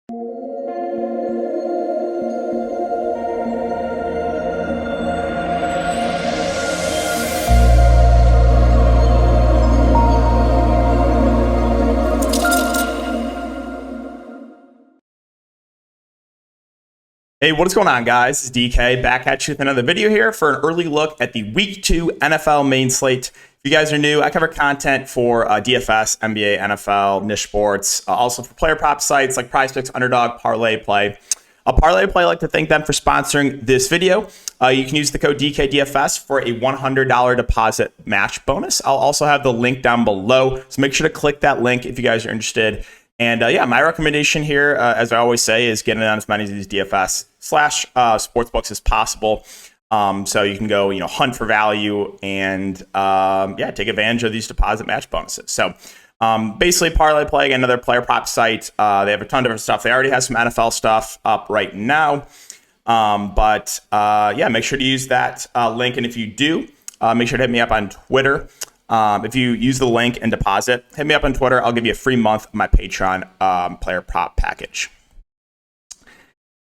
Hey, what is going on, guys? It's DK back at you with another video here for an early look at the Week 2 NFL main slate. If you guys are new, I cover content for DFS, NBA, NFL, niche sports, also for player prop sites like PrizePicks, Underdog, Parlay Play. Parlay Play, I'd like to thank them for sponsoring this video. You can use the code DKDFS for a $100 deposit match bonus. I'll also have the link down below, so make sure to click that link if you guys are interested. And yeah, my recommendation here, as I always say, is getting on as many of these DFS/sportsbooks as possible. So you can go, hunt for value and yeah, take advantage of these deposit match bonuses. So basically, Parlay Play, again, another player prop site. They have a ton of different stuff. They already have some NFL stuff up right now. But yeah, make sure to use that link. And if you do, make sure to hit me up on Twitter. If you use the link and deposit, hit me up on Twitter. I'll give you a free month of my Patreon player prop package.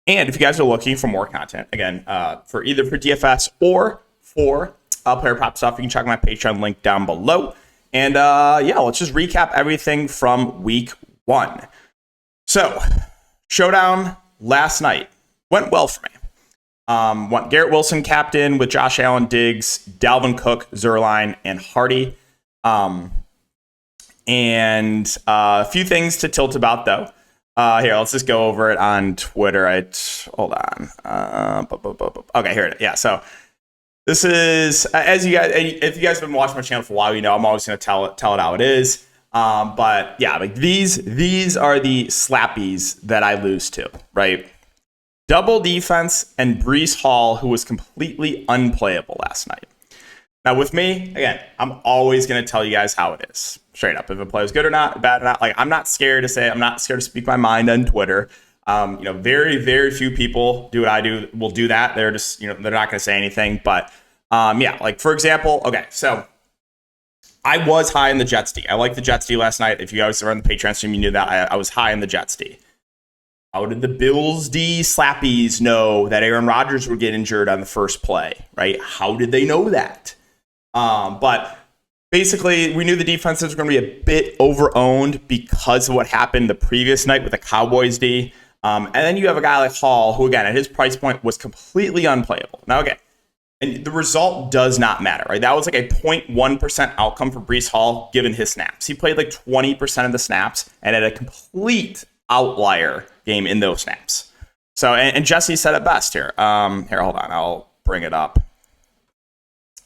And if you guys are looking for more content, again, for either for DFS or for player prop stuff, you can check my Patreon link down below. And yeah, let's just recap everything from Week 1. So, Showdown last night went well for me. Garrett Wilson captain with Josh Allen, Diggs, Dalvin Cook, Zerline, and Hardy. And a few things to tilt about, though. Here, let's just go over it on Twitter. Hold on. Okay, here it is. Yeah, so this is, as you guys, if you guys have been watching my channel for a while, I'm always going to tell it how it is. But yeah, like these are the slappies that I lose to, right? Double defense and Breece Hall, who was completely unplayable last night. Now, with me, again, I'm always going to tell you guys how it is. Straight up. If a player is good or not, bad or not. Like, I'm not scared to say it. I'm not scared to speak my mind on Twitter. Very, very few people do what I do, will do that. They're just, they're not going to say anything. But, yeah, like, for example, okay, so I was high in the Jets D. I liked the Jets D last night. If you guys were on the Patreon stream, you knew that I was high in the Jets D. How did the Bills D slappies know that Aaron Rodgers would get injured on the first play, right? How did they know that? But basically, we knew the defenses were going to be a bit over-owned because of what happened the previous night with the Cowboys D. And then you have a guy like Hall, who, again, at his price point was completely unplayable. Now, again, and the result does not matter, right? That was like a 0.1% outcome for Breece Hall given his snaps. He played like 20% of the snaps and had a complete outlier game in those snaps. So, and Jesse said it best here. Here, hold on. I'll bring it up.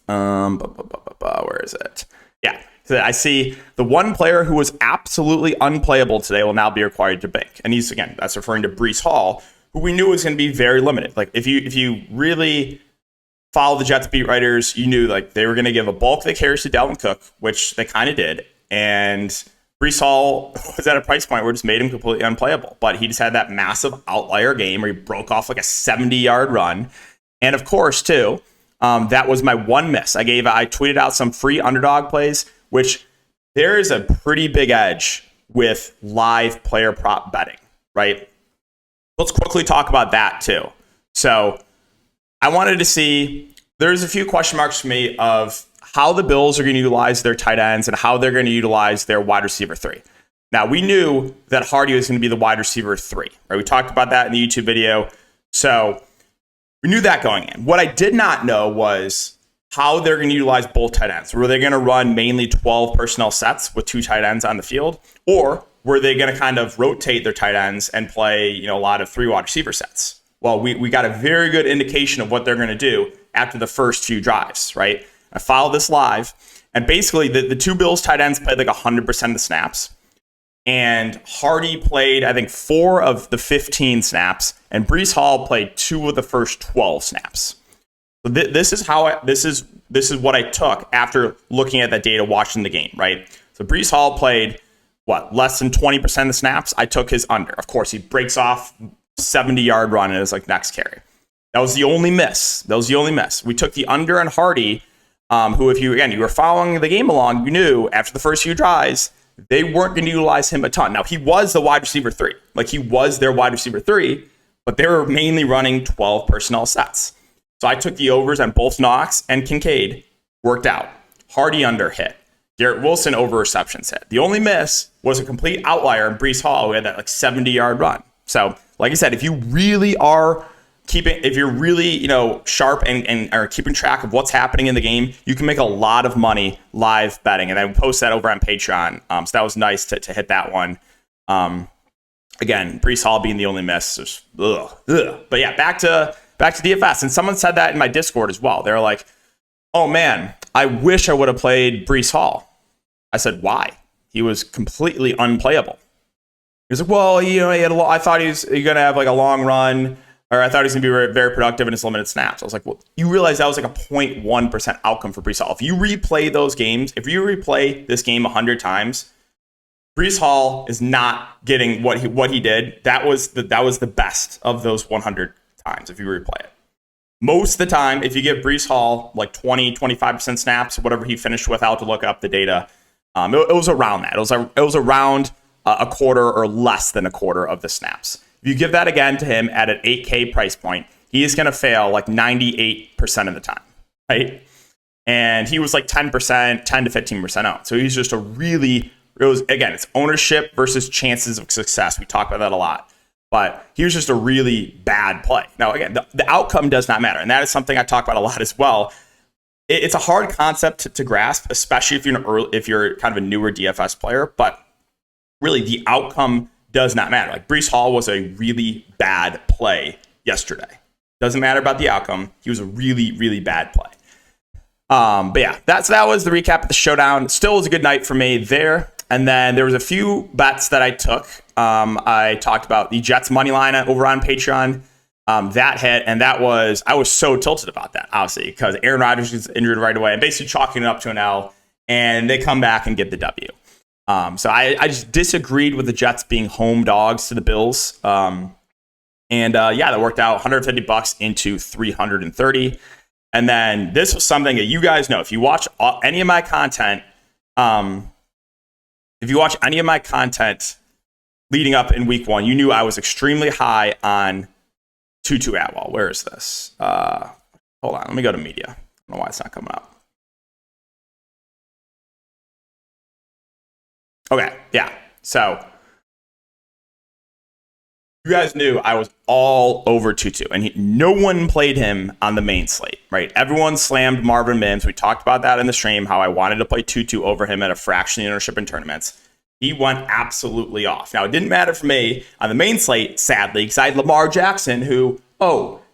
Where is it? Yeah. So I see the one player who was absolutely unplayable today will now be required to bank. And he's, again, that's referring to Breece Hall, who we knew was going to be very limited. Like, if you really follow the Jets beat writers, you knew like they were going to give a bulk of the carries to Dalvin Cook, which they kind of did. And Breece Hall was at a price point where it just made him completely unplayable. But he just had that massive outlier game where he broke off like a 70-yard run. And of course, too, that was my one miss. I tweeted out some free underdog plays, which there is a pretty big edge with live player prop betting, right? Let's quickly talk about that, too. So I wanted to see, there's a few question marks for me of how the Bills are going to utilize their tight ends and how they're going to utilize their wide receiver 3. Now, we knew that Hardy was going to be the wide receiver 3, right? We talked about that in the YouTube video. So we knew that going in. What I did not know was how they're going to utilize both tight ends. Were they going to run mainly 12 personnel sets with 2 tight ends on the field? Or were they going to kind of rotate their tight ends and play, a lot of 3 wide receiver sets? Well, we got a very good indication of what they're going to do after the first few drives, right? I followed this live, and basically the 2 Bills tight ends played like 100% of the snaps, and Hardy played, I think, 4 of the 15 snaps, and Breece Hall played 2 of the first 12 snaps. So this is what I took after looking at that data, watching the game, right? So Breece Hall played less than 20% of the snaps. I took his under. Of course, he breaks off 70-yard run in his next carry. That was the only miss. We took the under on Hardy. Who, if you were following the game along, you knew after the first few drives they weren't going to utilize him a ton. Now, he was the wide receiver 3. Like, he was their wide receiver 3, but they were mainly running 12 personnel sets. So I took the overs on both Knox and Kincaid. Worked out. Hardy under hit. Garrett Wilson over receptions hit. The only miss was a complete outlier in Breece Hall, who had that like 70-yard run. So, like I said, if you really are if you're really, sharp and are keeping track of what's happening in the game, you can make a lot of money live betting. And I post that over on Patreon. So that was nice to hit that one. Again, Breece Hall being the only miss. Just, ugh. But yeah, back to DFS. And someone said that in my Discord as well. They were like, oh man, I wish I would have played Breece Hall. I said, why? He was completely unplayable. He was like, well, he had I thought he was going to have like a long run, or I thought he was going to be very, very productive in his limited snaps. I was like, well, you realize that was like a 0.1% outcome for Breece Hall. If you replay those games, if you replay this game 100 times, Breece Hall is not getting what he did. That was the best of those 100 times if you replay it. Most of the time, if you give Breece Hall like 20, 25% snaps, whatever he finished with, I'll have to look up the data. It was around that. It was around a quarter or less than a quarter of the snaps. If you give that again to him at an 8K price point, he is going to fail like 98% of the time, right? And he was like 10%, 10 to 15% out. So he's just it's ownership versus chances of success. We talk about that a lot. But he was just a really bad play. Now, again, the outcome does not matter. And that is something I talk about a lot as well. It's a hard concept to grasp, especially if you're kind of a newer DFS player. But really, the outcome does not matter. Like, Breece Hall was a really bad play yesterday. Doesn't matter about the outcome. He was a really, really bad play. But yeah, that was the recap of the showdown. Still was a good night for me there. And then there was a few bets that I took. I talked about the Jets money line over on Patreon. That hit, and I was so tilted about that, obviously, because Aaron Rodgers gets injured right away and basically chalking it up to an L, and they come back and get the W. So I just disagreed with the Jets being home dogs to the Bills. That worked out $150 into $330. And then this was something that you guys know. If you watch any of my content, leading up in week 1, you knew I was extremely high on Tutu Atwell. Where is this? Hold on. Let me go to media. I don't know why it's not coming up. Okay. Yeah. So you guys knew I was all over Tutu, and no one played him on the main slate, right? Everyone slammed Marvin Mims. We talked about that in the stream, how I wanted to play Tutu over him at a fraction ownership in tournaments. He went absolutely off. Now, it didn't matter for me on the main slate, sadly, because I had Lamar Jackson, who,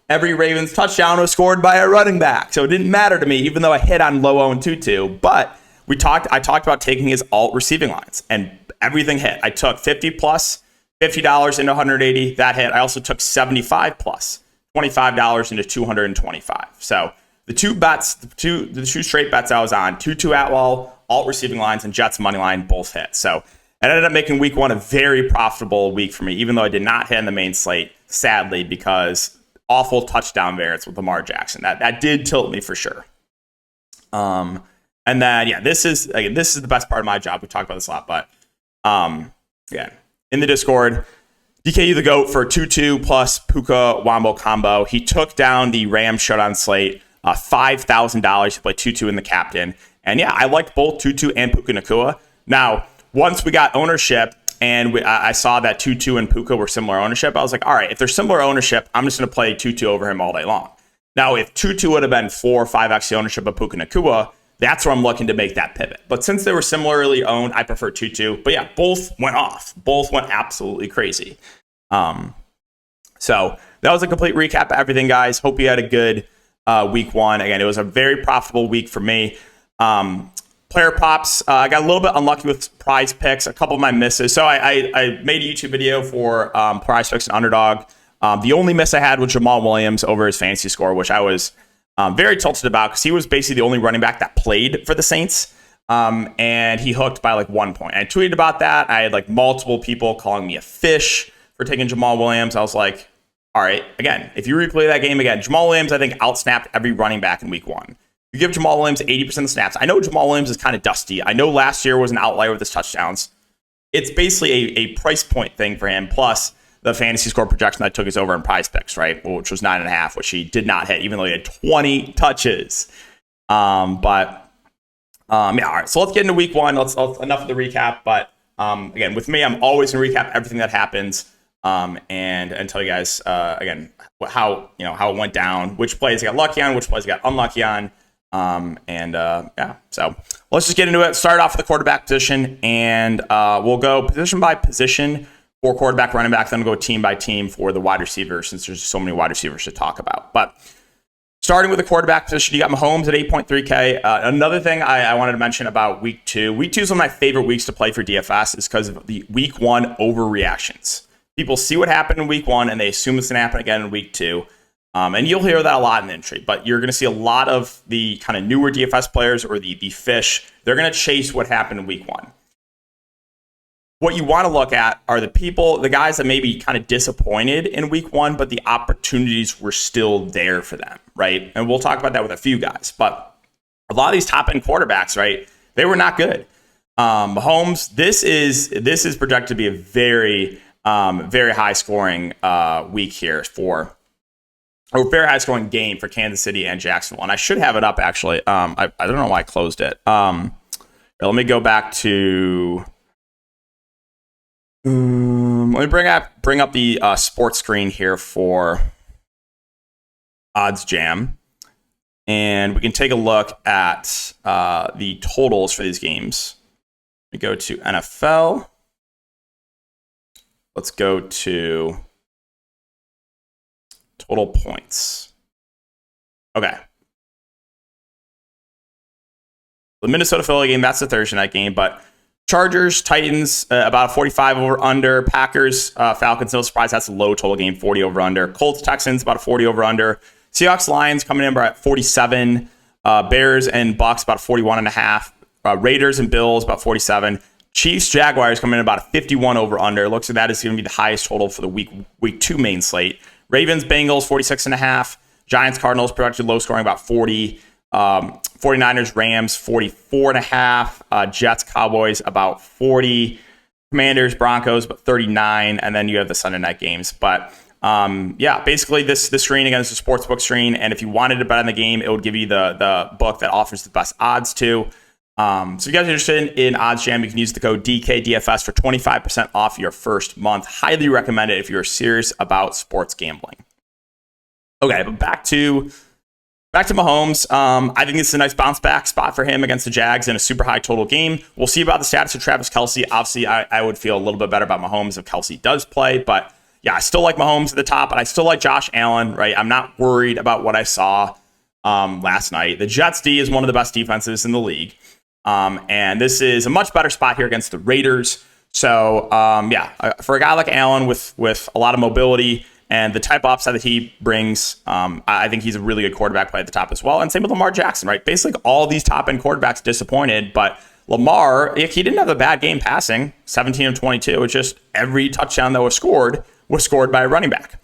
every Ravens touchdown was scored by a running back. So it didn't matter to me, even though I hit on low-owned Tutu. But I talked about taking his alt receiving lines, and everything hit. I took 50 plus, $50 into 180. That hit. I also took 75 plus, $25 into 225. So the two straight bets I was on, Tutu Atwell, alt receiving lines, and Jets money line both hit. So it ended up making week 1 a very profitable week for me, even though I did not hit in the main slate, sadly, because awful touchdown variance with Lamar Jackson. That did tilt me for sure. And then, this is the best part of my job. We talked about this a lot, but in the Discord, DKU the GOAT for Tutu plus Puka Wombo combo. He took down the Rams showdown slate, $5,000 to play Tutu in the captain. And I liked both Tutu and Puka Nacua. Now, once we got ownership and I saw that Tutu and Puka were similar ownership, I was like, all right, if they're similar ownership, I'm just going to play Tutu over him all day long. Now, if Tutu would have been 4 or 5x the ownership of Puka Nacua, that's where I'm looking to make that pivot. But since they were similarly owned, I prefer Tutu. But both went off. Both went absolutely crazy. So that was a complete recap of everything, guys. Hope you had a good week 1. Again, it was a very profitable week for me. Player props, I got a little bit unlucky with prize picks, a couple of my misses. So I made a YouTube video for prize picks and underdog. The only miss I had was Jamal Williams over his fantasy score, which I was very tilted about because he was basically the only running back that played for the Saints. And he hooked by 1 point. I tweeted about that. I had multiple people calling me a fish for taking Jamal Williams. I was like, all right, again, if you replay that game again, Jamal Williams, I think, outsnapped every running back in week 1. You give Jamal Williams 80% of the snaps. I know Jamal Williams is kind of dusty. I know last year was an outlier with his touchdowns. it's basically a price point thing for him. Plus the fantasy score projection I took is over in Prize Picks, right? Which was 9.5, which he did not hit, even though he had 20 touches. Yeah, all right. So let's get into week one. Let's enough of the recap. But again, with me, I'm always going to recap everything that happens and tell you guys again how it went down, which plays I got lucky on, which plays I got unlucky on. Yeah, so let's just get into it. Start off with the quarterback position, and we'll go position by position for quarterback, running back, then we'll go team by team for the wide receivers, since there's so many wide receivers to talk about. But starting with the quarterback position, you got Mahomes at 8.3K. Another thing I wanted to mention about week two. Week two is one of my favorite weeks to play for DFS is because of the week one overreactions. People see what happened in week one, and they assume it's going to happen again in week two. And you'll hear that a lot in the entry, but you're going to see a lot of the kind of newer DFS players or the fish. They're going to chase what happened in week one. What you want to look at are the guys that may be kind of disappointed in week one, but the opportunities were still there for them, right? And we'll talk about that with a few guys. But a lot of these top end quarterbacks, right? They were not good. Mahomes, this is projected to be a very, very high scoring week here or very high scoring game for Kansas City and Jacksonville. And I should have it up actually. I don't know why I closed it. Let me go back to. Let me bring up the sports screen here for Odds Jam, and we can take a look at the totals for these games. We go to NFL. Let's go to total points. Okay. The Minnesota-Philly game, that's the Thursday night game, but Chargers, Titans, about a 45 over under. Packers, Falcons, no surprise. That's a low total game, 40 over under. Colts, Texans, about a 40 over under. Seahawks, Lions coming in at 47. Bears and Bucks, about 41.5. Raiders and Bills, about 47. Chiefs, Jaguars coming in about a 51 over under. Looks like that is going to be the highest total for the week two main slate. Ravens, Bengals, 46.5. Giants, Cardinals, projected low scoring, about 40. 49ers, Rams, 44.5. Jets, Cowboys, about 40. Commanders, Broncos, about 39. And then you have the Sunday night games. But yeah, basically this screen, again, is a sportsbook screen. And if you wanted to bet on the game, it would give you the book that offers the best odds to. So if you guys are interested in Odds Jam, you can use the code DKDFS for 25% off your first month. Highly recommend it if you're serious about sports gambling. Okay, but back to Mahomes. I think this is a nice bounce back spot for him against the Jags in a super high total game. We'll see about the status of Travis Kelce. Obviously, I would feel a little bit better about Mahomes if Kelce does play. But yeah, I still like Mahomes at the top, and I still like Josh Allen, right? I'm not worried about what I saw last night. The Jets D is one of the best defenses in the league. And this is a much better spot here against the Raiders. So yeah, for a guy like Allen with a lot of mobility and the type of upside that he brings, I think he's a really good quarterback play at the top as well. And same with Lamar Jackson, right? Basically, all these top-end quarterbacks disappointed, but Lamar, he didn't have a bad game passing, 17 of 22. It's just every touchdown that was scored by a running back.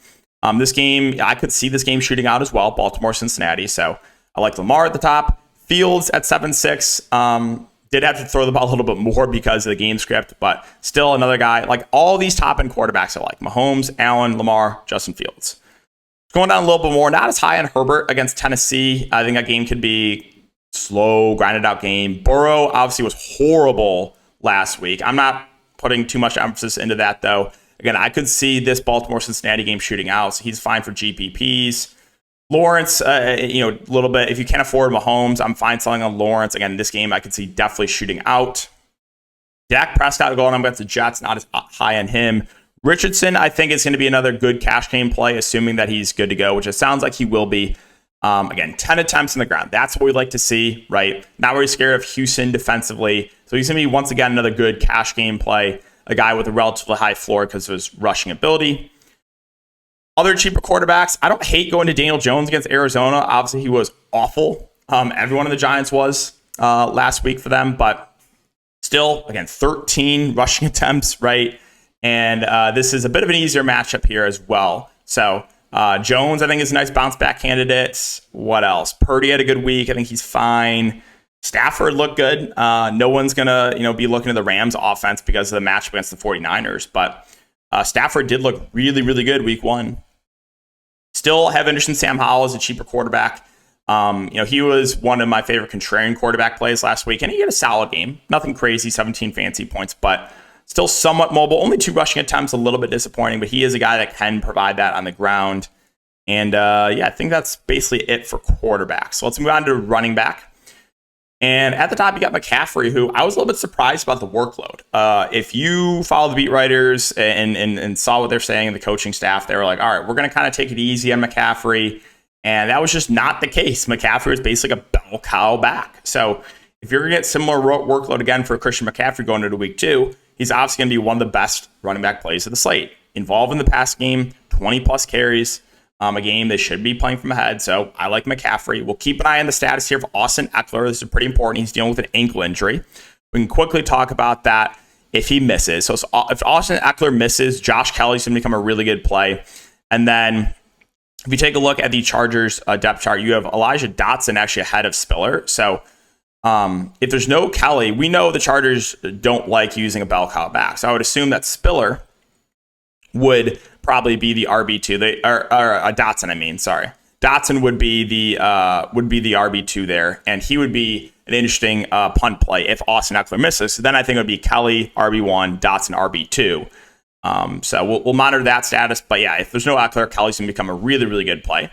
This game, I could see this game shooting out as well, Baltimore, Cincinnati. So I like Lamar at the top. Fields at 7.6. Did have to throw the ball a little bit more because of the game script, but still another guy. Like all these top-end quarterbacks I like. Mahomes, Allen, Lamar, Justin Fields. Going down a little bit more, not as high on Herbert against Tennessee. I think that game could be slow, grinded out game. Burrow obviously was horrible last week. I'm not putting too much emphasis into that, though. Again, I could see this Baltimore-Cincinnati game shooting out, so he's fine for GPPs. Lawrence, a little bit. If you can't afford Mahomes, I'm fine selling on Lawrence. Again, this game I could see definitely shooting out. Dak Prescott going on against the Jets, not as high on him. Richardson, I think, is going to be another good cash game play, assuming that he's good to go, which it sounds like he will be. Again, 10 attempts on the ground. That's what we like to see, right? Not really scared of Houston defensively. So he's going to be, once again, another good cash game play. A guy with a relatively high floor because of his rushing ability. Other cheaper quarterbacks, I don't hate going to Daniel Jones against Arizona. Obviously, he was awful. Everyone in the Giants was last week for them, but still, again, 13 rushing attempts, right? And this is a bit of an easier matchup here as well. So Jones, I think, is a nice bounce back candidate. What else? Purdy had a good week. I think he's fine. Stafford looked good. No one's going to be looking at the Rams offense because of the matchup against the 49ers. But Stafford did look really, really good week 1. Still have interest in Sam Howell as a cheaper quarterback. He was one of my favorite contrarian quarterback plays last week, and he had a solid game. Nothing crazy, 17 fancy points, but still somewhat mobile. Only 2 rushing attempts, a little bit disappointing, but he is a guy that can provide that on the ground. And I think that's basically it for quarterbacks. So let's move on to running back. And at the top, you got McCaffrey, who I was a little bit surprised about the workload. If you follow the beat writers and saw what they're saying, the coaching staff, they were like, all right, we're going to kind of take it easy on McCaffrey. And that was just not the case. McCaffrey was basically a bell cow back. So if you're going to get similar workload again for Christian McCaffrey going into week 2, he's obviously going to be one of the best running back plays of the slate. Involved in the pass game, 20-plus carries. A game they should be playing from ahead. So I like McCaffrey. We'll keep an eye on the status here of Austin Eckler. This is pretty important. He's dealing with an ankle injury. We can quickly talk about that if he misses. So if Austin Eckler misses, Josh Kelly's going to become a really good play. And then if you take a look at the Chargers depth chart, you have Elijah Dotson actually ahead of Spiller. So if there's no Kelly, we know the Chargers don't like using a bell cow back. So I would assume that Spiller would probably be the RB2. Dotson, Dotson would be the RB2 there, and he would be an interesting punt play if Austin Eckler misses. So then I think it would be Kelly RB1, Dotson RB2. So we'll monitor that status. But yeah, if there's no Eckler, Kelly's going to become a really, really good play.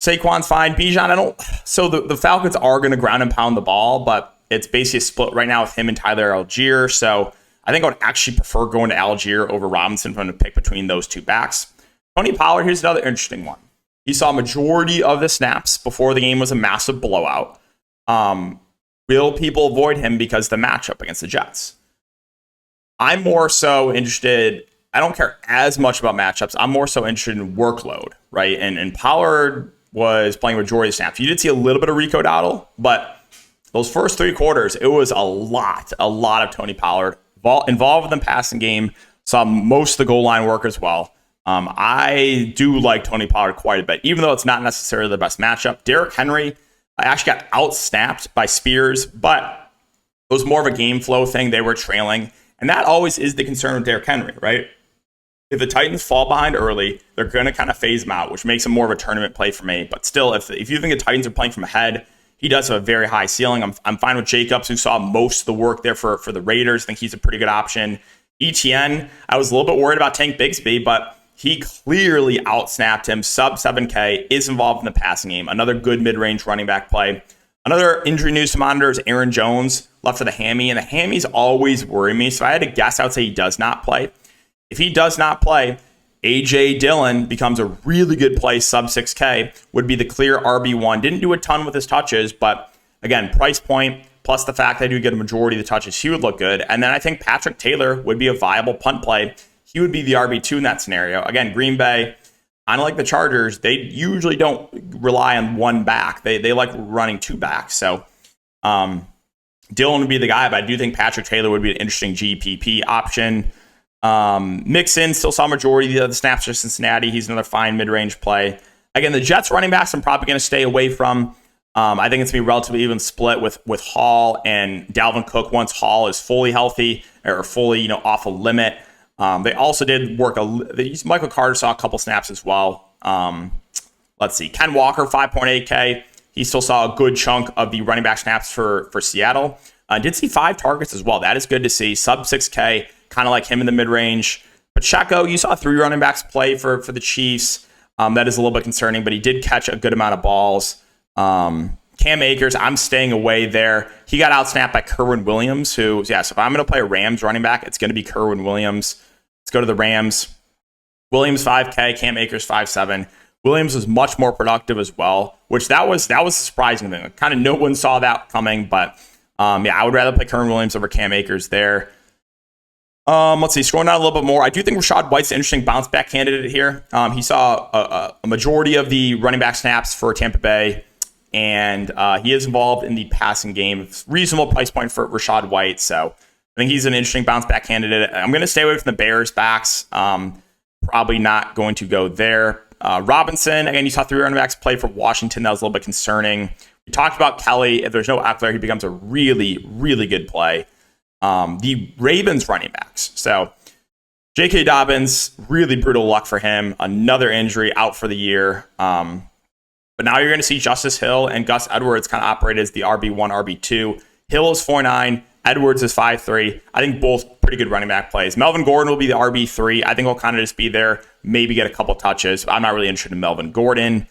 Saquon's fine. Bijan, So the Falcons are going to ground and pound the ball, but it's basically a split right now with him and Tyler Algier. So I think I would actually prefer going to Algier over Robinson if I'm going to pick between those 2 backs. Tony Pollard, here's another interesting one. He saw a majority of the snaps before the game was a massive blowout. Will people avoid him because of the matchup against the Jets? I'm more so interested, I don't care as much about matchups. I'm more so interested in workload, right? And Pollard was playing majority of snaps. You did see a little bit of Rico Dowdle, but those first 3 quarters, it was a lot of Tony Pollard. Involved in the passing game, saw most of the goal line work as well. I do like Tony Pollard quite a bit, even though it's not necessarily the best matchup. Derrick Henry actually got out-snapped by Spears, but it was more of a game flow thing. They were trailing, and that always is the concern with Derrick Henry, right? If the Titans fall behind early, they're going to kind of phase him out, which makes him more of a tournament play for me. But still, if you think the Titans are playing from ahead, he does have a very high ceiling. I'm fine with Jacobs, who saw most of the work there for the Raiders. I think he's a pretty good option. ETN, I was a little bit worried about Tank Bigsby, but he clearly outsnapped him. Sub 7K, is involved in the passing game. Another good mid-range running back play. Another injury news to monitor is Aaron Jones, left for the hammy, and the hammies always worry me. So I had to guess, I would say he does not play. If he does not play, A.J. Dillon becomes a really good play, sub 6K, would be the clear RB1. Didn't do a ton with his touches, but again, price point, plus the fact that I do get a majority of the touches, he would look good. And then I think Patrick Taylor would be a viable punt play. He would be the RB2 in that scenario. Again, Green Bay, unlike the Chargers, they usually don't rely on one back. They like running 2 backs. So Dillon would be the guy, but I do think Patrick Taylor would be an interesting GPP option. Mixon still saw majority of the snaps for Cincinnati. He's another fine mid-range play. Again, the Jets running backs I'm probably going to stay away from. I think it's going to be relatively even split with Hall and Dalvin Cook once Hall is fully healthy or fully off a limit. They also did work Michael Carter saw a couple snaps as well. Let's see. Ken Walker, 5.8K. He still saw a good chunk of the running back snaps for Seattle. Did see 5 targets as well. That is good to see. Sub 6K. Kind of like him in the mid-range. Pacheco, you saw 3 running backs play for the Chiefs. That is a little bit concerning, but he did catch a good amount of balls. Cam Akers, I'm staying away there. He got outsnapped by Kerwin Williams, so if I'm going to play a Rams running back, it's going to be Kerwin Williams. Let's go to the Rams. Williams 5K, Cam Akers 5.7. Williams was much more productive as well, which that was a surprising thing. Kind of no one saw that coming, but I would rather play Kerwin Williams over Cam Akers there. Let's see, scrolling down a little bit more. I do think Rachaad White's an interesting bounce back candidate here. He saw a majority of the running back snaps for Tampa Bay, and he is involved in the passing game. Reasonable price point for Rachaad White, so I think he's an interesting bounce back candidate. I'm going to stay away from the Bears backs. Probably not going to go there. Robinson, again, you saw 3 running backs play for Washington. That was a little bit concerning. You talked about Kelly. If there's no Eckler, he becomes a really, really good play. The Ravens running backs. So J.K. Dobbins, really brutal luck for him. Another injury, out for the year. But now you're going to see Justice Hill and Gus Edwards kind of operate as the RB1, RB2. Hill is 4'9", Edwards is 5'3". I think both pretty good running back plays. Melvin Gordon will be the RB3. I think he'll kind of just be there, maybe get a couple touches. I'm not really interested in Melvin Gordon.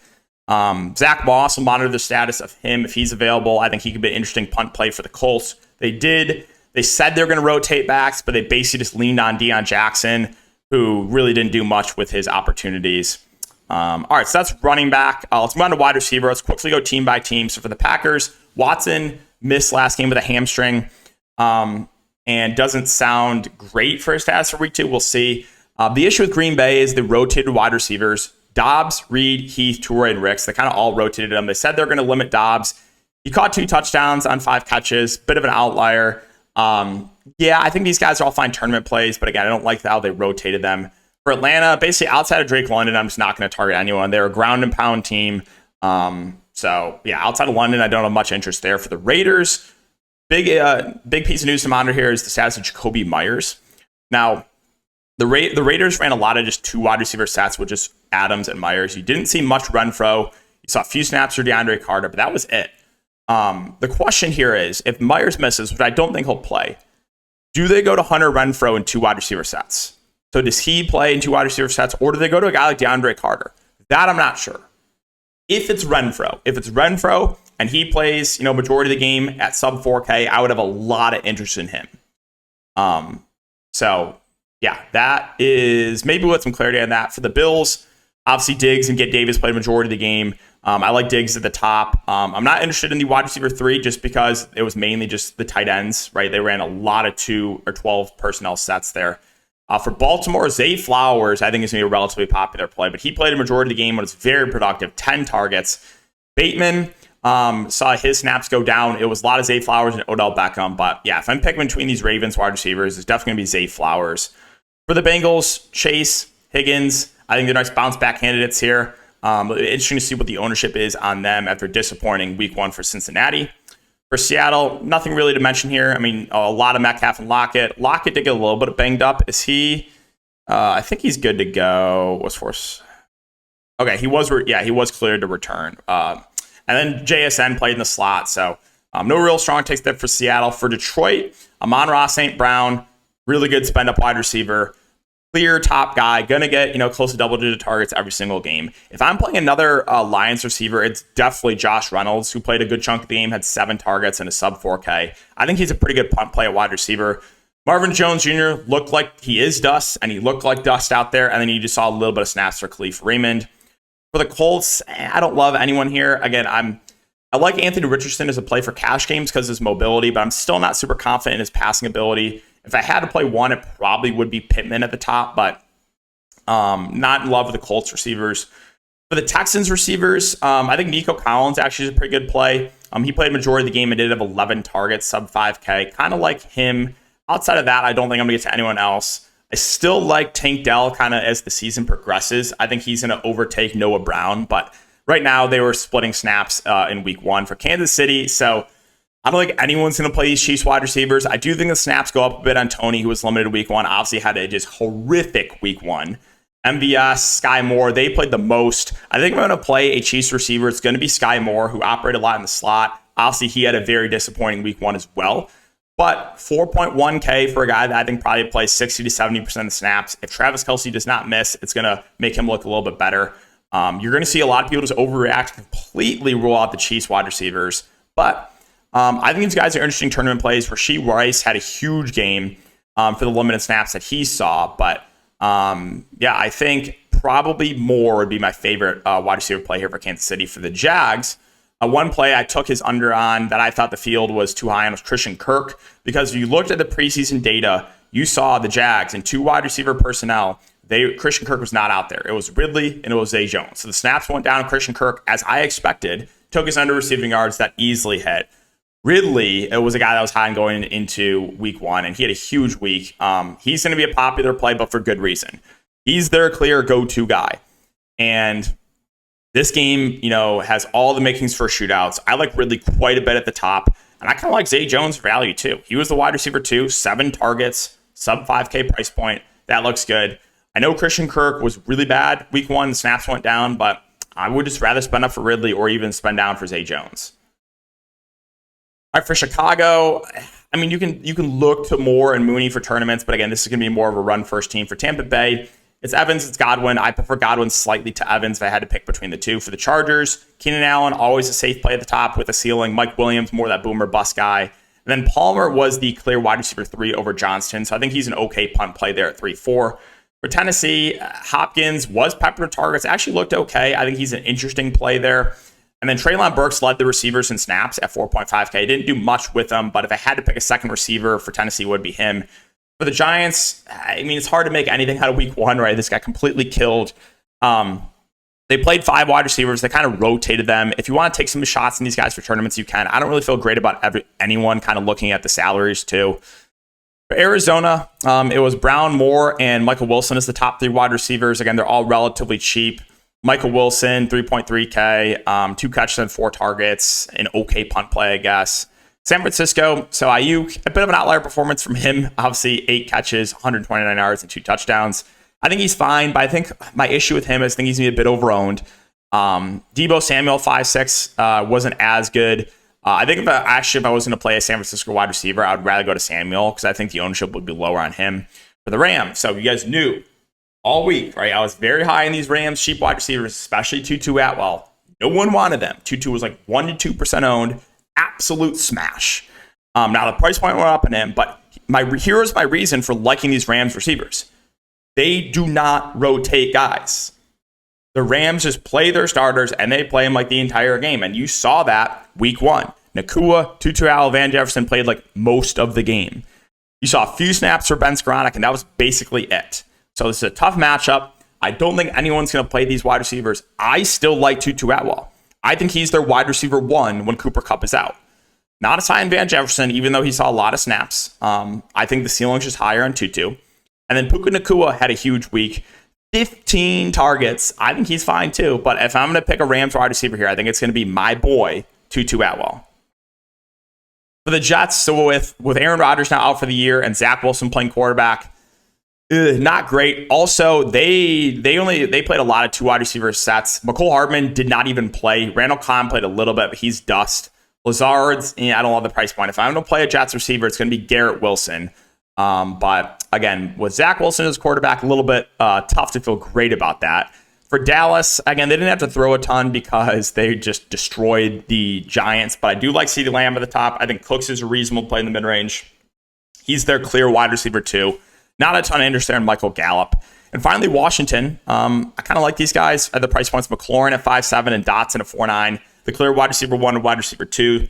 Zach Moss will monitor the status of him if he's available. I think he could be an interesting punt play for the Colts. They said they're going to rotate backs, but they basically just leaned on Deion Jackson, who really didn't do much with his opportunities. All right, so that's running back. Let's move on to wide receiver. Let's quickly go team by team. So for the Packers, Watson missed last game with a hamstring and doesn't sound great for his status for week 2. We'll see. The issue with Green Bay is the rotated wide receivers. Dobbs, Reed, Heath, Toure, and Ricks. They kind of all rotated him. They said they're going to limit Dobbs. He caught 2 touchdowns on 5 catches. Bit of an outlier. Yeah, I think these guys are all fine tournament plays, but again, I don't like how they rotated them. For Atlanta, basically outside of Drake London, I'm just not going to target anyone. They're a ground and pound team. So yeah, outside of London, I don't have much interest there. For the Raiders, big piece of news to monitor here is the status of Jacoby Myers. Now, the Raiders ran a lot of just 2 wide receiver sets with just Adams and Myers. You didn't see much Renfro. You saw a few snaps for DeAndre Carter, but that was it. The question here is, if Myers misses, which I don't think he'll play, do they go to Hunter Renfro in 2 wide receiver sets? So does he play in 2 wide receiver sets, or do they go to a guy like DeAndre Carter? That I'm not sure. If it's Renfro and he plays, majority of the game at sub 4K, I would have a lot of interest in him. So yeah, that is maybe with some clarity on that. For the Bills, obviously Diggs and Get Davis played majority of the game. I like Diggs at the top. I'm not interested in the wide receiver 3 just because it was mainly just the tight ends, right? They ran a lot of 2 or 12 personnel sets there. For Baltimore, Zay Flowers, I think is going to be a relatively popular play, but he played a majority of the game when it's very productive, 10 targets. Bateman saw his snaps go down. It was a lot of Zay Flowers and Odell Beckham, but yeah, if I'm picking between these Ravens wide receivers, it's definitely going to be Zay Flowers. For the Bengals, Chase, Higgins, I think they're nice bounce back candidates here. Interesting to see what the ownership is on them after disappointing week 1 for Cincinnati. For Seattle, nothing really to mention here. I mean, a lot of Metcalf and Lockett. Lockett did get a little bit banged up. Is he? I think he's good to go. What's force? Okay, he was cleared to return. And then JSN played in the slot, so no real strong takes there for Seattle. For Detroit, Amon-Ra St. Brown, really good spend up wide receiver. Clear top guy, going to get, close to double-digit targets every single game. If I'm playing another Lions receiver, it's definitely Josh Reynolds, who played a good chunk of the game, had 7 targets and a sub 4K. I think he's a pretty good punt play at wide receiver. Marvin Jones Jr. looked like he is dust, and he looked like dust out there, and then you just saw a little bit of snaps for Khalif Raymond. For the Colts, I don't love anyone here. Again, I like Anthony Richardson as a play for cash games because of his mobility, but I'm still not super confident in his passing ability. If I had to play one, it probably would be Pittman at the top, but not in love with the Colts receivers. For the Texans receivers, I think Nico Collins actually is a pretty good play. He played a majority of the game and did have 11 targets, sub 5K. Kind of like him. Outside of that, I don't think I'm going to get to anyone else. I still like Tank Dell kind of as the season progresses. I think he's going to overtake Noah Brown, but right now they were splitting snaps in week 1 for Kansas City, so I don't think anyone's going to play these Chiefs wide receivers. I do think the snaps go up a bit on Tony, who was limited week 1. Obviously had a just horrific week 1. MVS, Sky Moore, they played the most. I think I'm going to play a Chiefs receiver. It's going to be Sky Moore, who operated a lot in the slot. Obviously, he had a very disappointing week 1 as well. But 4.1K for a guy that I think probably plays 60 to 70% of the snaps. If Travis Kelce does not miss, it's going to make him look a little bit better. You're going to see a lot of people just overreact, completely rule out the Chiefs wide receivers. But I think these guys are interesting tournament plays. Rashee Rice had a huge game for the limited snaps that he saw. But yeah, I think probably Moore would be my favorite wide receiver play here for Kansas City. For the Jags, one play I took his under on that I thought the field was too high on was Christian Kirk. Because if you looked at the preseason data, you saw the Jags in 2 wide receiver personnel. Christian Kirk was not out there. It was Ridley and it was Zay Jones. So the snaps went down. Christian Kirk, as I expected, took his under receiving yards that easily hit. Ridley, it was a guy that was high going into week 1, and he had a huge week. He's going to be a popular play, but for good reason. He's their clear go-to guy. And This game, has all the makings for shootouts. I like Ridley quite a bit at the top, and I kind of like Zay Jones' value too. He was the wide receiver too, 7 targets, sub 5K price point. That looks good. I know Christian Kirk was really bad week 1. The snaps went down, but I would just rather spend up for Ridley or even spend down for Zay Jones. All right, for Chicago, I mean, you can look to Moore and Mooney for tournaments, but again, this is going to be more of a run-first team. For Tampa Bay, it's Evans, it's Godwin. I prefer Godwin slightly to Evans if I had to pick between the two. For the Chargers, Keenan Allen, always a safe play at the top with a ceiling. Mike Williams, more that boomer bust guy. And then Palmer was the clear wide receiver 3 over Johnston, so I think he's an okay punt play there at 3-4. For Tennessee, Hopkins was peppered with targets. Actually looked okay. I think he's an interesting play there. And then Treylon Burks led the receivers in snaps at 4.5K. Didn't do much with them, but if I had to pick a second receiver for Tennessee, it would be him. For the Giants, I mean, it's hard to make anything out of week 1, right? This got completely killed. They played 5 wide receivers. They kind of rotated them. If you want to take some shots in these guys for tournaments, you can. I don't really feel great about anyone kind of looking at the salaries too. For Arizona, it was Brown, Moore, and Michael Wilson as the top 3 wide receivers. Again, they're all relatively cheap. Michael Wilson, 3.3K, 2 catches and 4 targets, an okay punt play, I guess. San Francisco, so Ayuk, a bit of an outlier performance from him. Obviously, 8 catches, 129 yards, and 2 touchdowns. I think he's fine, but I think my issue with him is I think he's going to be a bit overowned. Deebo Samuel, 5'6", wasn't as good. I think if I was going to play a San Francisco wide receiver, I would rather go to Samuel because I think the ownership would be lower on him. For the Rams, so you guys knew all week, right? I was very high in these Rams cheap wide receivers, especially Tutu Atwell. No one wanted them. Tutu was like 1% to 2% owned. Absolute smash. Now the price point went up in him, but here's my reason for liking these Rams receivers. They do not rotate guys. The Rams just play their starters and they play them like the entire game. And you saw that week 1. Nakua, Tutu Atwell, Van Jefferson played like most of the game. You saw a few snaps for Ben Skoranek, and that was basically it. So this is a tough matchup. I don't think anyone's going to play these wide receivers. I still like Tutu Atwell. I think he's their wide receiver 1 when Cooper Kupp is out. Not as high in Van Jefferson, even though he saw a lot of snaps. I think the ceiling's just higher on Tutu. And then Puka Nacua had a huge week. 15 targets. I think he's fine too. But if I'm going to pick a Rams wide receiver here, I think it's going to be my boy, Tutu Atwell. For the Jets, so with Aaron Rodgers now out for the year and Zach Wilson playing quarterback, not great. Also, they played a lot of 2 wide receiver sets. McCole Hardman did not even play. Randall Cobb played a little bit, but he's dust. Lazard's, I don't love the price point. If I'm going to play a Jets receiver, it's going to be Garrett Wilson. But again, with Zach Wilson as quarterback, a little bit tough to feel great about that. For Dallas, again, they didn't have to throw a ton because they just destroyed the Giants. But I do like CeeDee Lamb at the top. I think Cooks is a reasonable play in the mid-range. He's their clear wide receiver too. Not a ton of interest there in Michael Gallup. And finally, Washington. I kind of like these guys at the price points. McLaurin at 5'7" and Dotson at 4'9". The clear wide receiver 1 and wide receiver 2.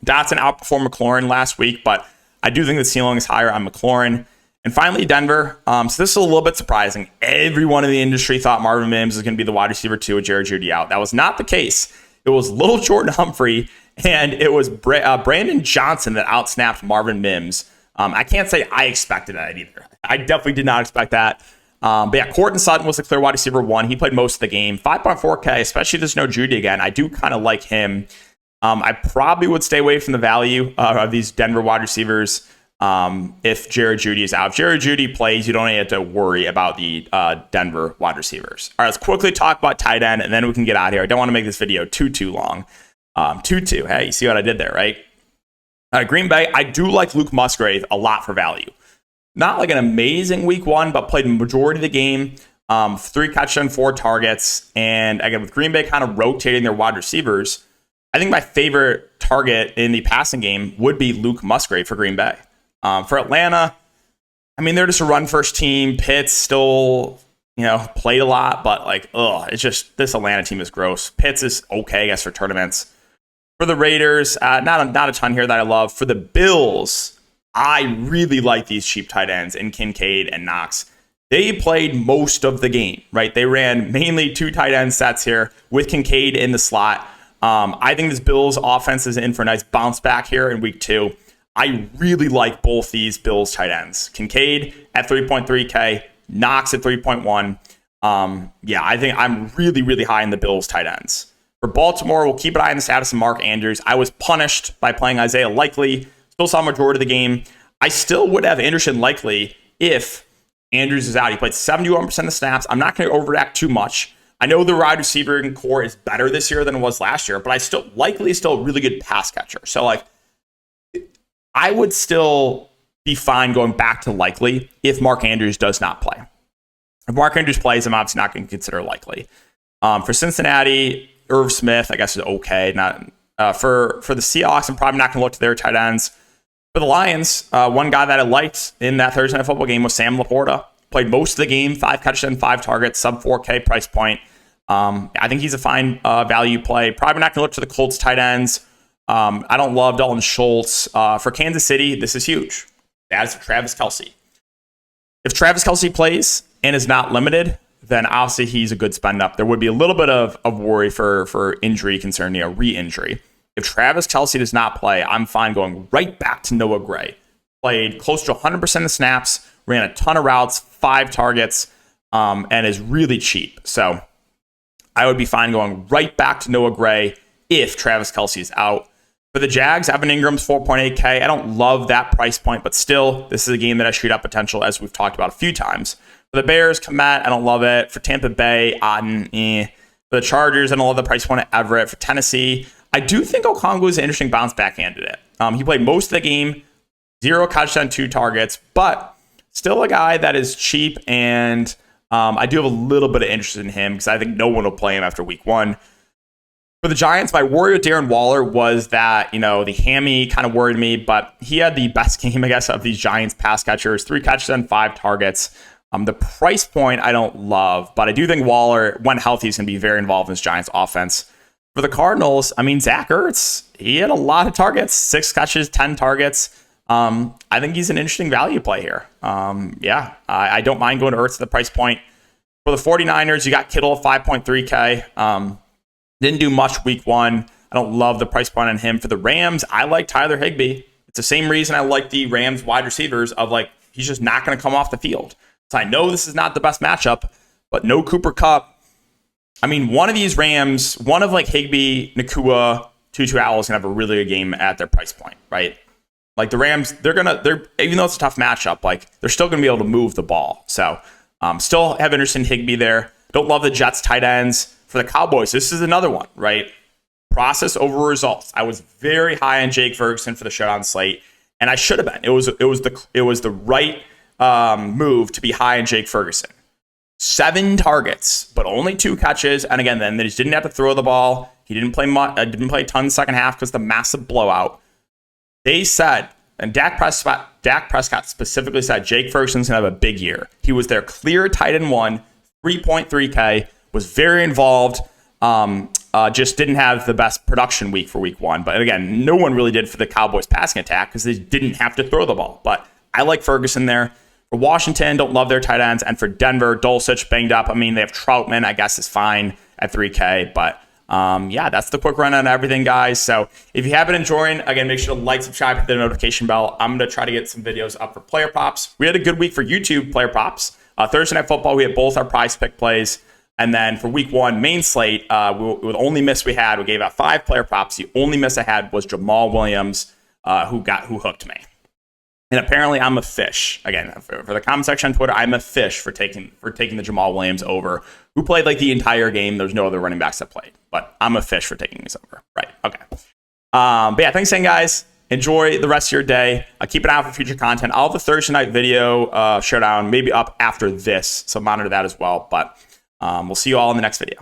Dotson outperformed McLaurin last week, but I do think the ceiling is higher on McLaurin. And finally, Denver. So this is a little bit surprising. Everyone in the industry thought Marvin Mims was going to be the wide receiver 2 with Jerry Jeudy out. That was not the case. It was Little Jordan Humphrey, and it was Brandon Johnson that outsnapped Marvin Mims. I can't say I expected that either. I definitely did not expect that. But yeah, Courtland Sutton was the clear wide receiver 1. He played most of the game. 5.4K, especially if there's no Jeudy again. I do kind of like him. I probably would stay away from the value of these Denver wide receivers if Jared Jeudy is out. If Jared Jeudy plays, you don't have to worry about the Denver wide receivers. All right, let's quickly talk about tight end, and then we can get out of here. I don't want to make this video too long. Tutu, hey, you see what I did there, right? Green Bay, I do like Luke Musgrave a lot for value. Not like an amazing week 1, but played the majority of the game. 3 catches, 4 targets. And again, with Green Bay kind of rotating their wide receivers, I think my favorite target in the passing game would be Luke Musgrave for Green Bay. For Atlanta, I mean, they're just a run-first team. Pitts still, played a lot, but it's just, this Atlanta team is gross. Pitts is okay, I guess, for tournaments. For the Raiders, not a ton here that I love. For the Bills, I really like these cheap tight ends in Kincaid and Knox. They played most of the game, right? They ran mainly 2 tight end sets here with Kincaid in the slot. I think this Bills offense is in for a nice bounce back here in week 2. I really like both these Bills tight ends. Kincaid at 3.3K, Knox at 3.1. Yeah, I think I'm really, really high in the Bills tight ends. For Baltimore, we'll keep an eye on the status of Mark Andrews. I was punished by playing Isaiah Likely. Still saw majority of the game. I still would have Anderson Likely if Andrews is out. He played 71% of the snaps. I'm not going to overreact too much. I know the wide receiver core is better this year than it was last year, but Likely is still a really good pass catcher. So, like, I would still be fine going back to Likely if Mark Andrews does not play. If Mark Andrews plays, I'm obviously not going to consider Likely. For Cincinnati, Irv Smith, I guess, is okay. Not for the Seahawks, I'm probably not going to look to their tight ends. For the Lions, one guy that I liked in that Thursday Night Football game was Sam Laporta. Played most of the game, 5 catches and 5 targets, sub 4K price point. I think he's a fine value play. Probably not going to look to the Colts tight ends. I don't love Dalton Schultz. For Kansas City, this is huge. That is for Travis Kelce. If Travis Kelce plays and is not limited, then obviously he's a good spend up. There would be a little bit of worry for injury concerning a re-injury. If Travis Kelce does not play, I'm fine going right back to Noah Gray. Played close to 100% of snaps, ran a ton of routes, 5 targets, and is really cheap. So I would be fine going right back to Noah Gray if Travis Kelce is out. For the Jags, Evan Ingram's 4.8K. I don't love that price point, but still, this is a game that has shoot out potential, as we've talked about a few times. For the Bears, Komet, I don't love it. For Tampa Bay, Otten, For the Chargers, I don't love the price point at Everett. For Tennessee, I do think Okongwu is an interesting bounce back candidate. He played most of the game, 0 touchdowns, 2 targets, but still a guy that is cheap, and I do have a little bit of interest in him because I think no one will play him after week 1. For the Giants, my worry with Darren Waller was that, the hammy kind of worried me, but he had the best game, I guess, of these Giants pass catchers, 3 catches and 5 targets. The price point I don't love, but I do think Waller, when healthy, is going to be very involved in this Giants offense. For the Cardinals, Zach Ertz, he had a lot of targets, 6 catches, 10 targets. I think he's an interesting value play here. I don't mind going to Ertz at the price point. For the 49ers, you got Kittle at 5.3K. Didn't do much week 1. I don't love the price point on him. For the Rams, I like Tyler Higbee. It's the same reason I like the Rams wide receivers of he's just not going to come off the field. So I know this is not the best matchup, but no Cooper Kupp. One of these Rams, one of Higbee, Nakua, Tutu Atwell is going to have a really good game at their price point, right? The Rams, they're even though it's a tough matchup, they're still going to be able to move the ball. So still have interest in Higbee there. Don't love the Jets tight ends. For the Cowboys, this is another one, right? Process over results. I was very high on Jake Ferguson for the showdown slate, and I should have been. It was the right move to be high on Jake Ferguson. 7 targets, but only 2 catches, and again, then they just didn't have to throw the ball. He didn't play much. Didn't play a ton second half because of the massive blowout. They said, and Dak Prescott specifically said, Jake Ferguson's gonna have a big year. He was their clear tight end 1, 3.3K. Was very involved, just didn't have the best production week for week 1. But again, no one really did for the Cowboys passing attack because they didn't have to throw the ball. But I like Ferguson there. For Washington, don't love their tight ends. And for Denver, Dulcich banged up. They have Troutman, I guess is fine at 3K. But that's the quick run on everything, guys. So if you have been enjoying, again, make sure to like, subscribe, hit the notification bell. I'm going to try to get some videos up for player props. We had a good week for YouTube player props. Thursday Night Football, we had both our prize pick plays. And then for week 1, main slate, the only miss we had, we gave out 5 player props. The only miss I had was Jamal Williams, who hooked me. And apparently I'm a fish. Again, for the comment section on Twitter, I'm a fish for taking the Jamal Williams over, who played the entire game. There's no other running backs that played. But I'm a fish for taking this over. Right, okay. But yeah, thanks again, guys. Enjoy the rest of your day. Keep an eye out for future content. I'll have the Thursday night video showdown maybe up after this, so monitor that as well. But we'll see you all in the next video.